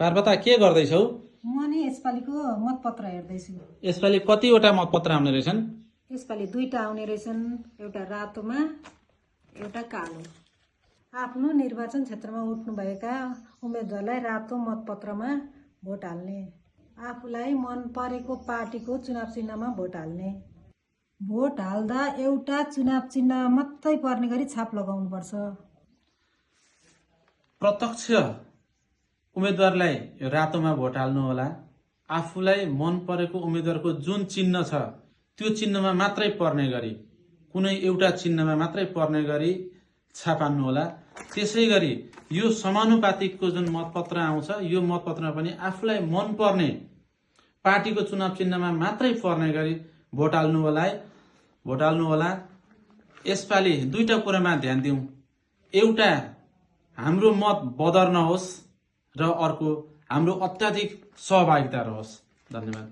पार्वता के गर्दैछौ? म नि यसपालिको मतपत्र हेर्दैछु। यसपालि कतिवटा मतपत्र आउने रहेछन्? यसपालि 2टा आउने रहेछन्, एउटा रातोमा एउटा कालो। आफ्नो निर्वाचन क्षेत्रमा उठ्नुभएका उम्मेदवारलाई रातो मतपत्रमा भोट हाल्ने, आफूलाई मन परेको पार्टीको चुनाव चिन्हमा भोट हाल्ने। भोट हाल्दा एउटा चुनाव चिन्ह मात्रै पर्ने गरी छाप लगाउनुपर्छ। प्रत्यक्ष उम्मेदवारलाई रातोमा भोट हाल्नु होला। आफूलाई मन परेको उम्मेदवारको जुन चिन्ह छ त्यो चिन्हमा मात्रै पर्ने गरी, कुनै एउटा चिन्हमा मात्रै पर्ने गरी छाप हान्नु होला। त्यसै गरी यो समानुपातिकको जुन मतपत्र आउँछ यो मतपत्रमा पनि आफूलाई मन पर्ने पार्टीको चुनाव चिन्हमा मात्रै पर्ने गरी भोट हाल्नु होला। यसपालि 2टा कुरामा ध्यान दिउँ। एउटा, हाम्रो मत बदर नहोस् र अर्को, हाम्रो अत्याधिक सहभागिता रहोस्। धन्यवाद।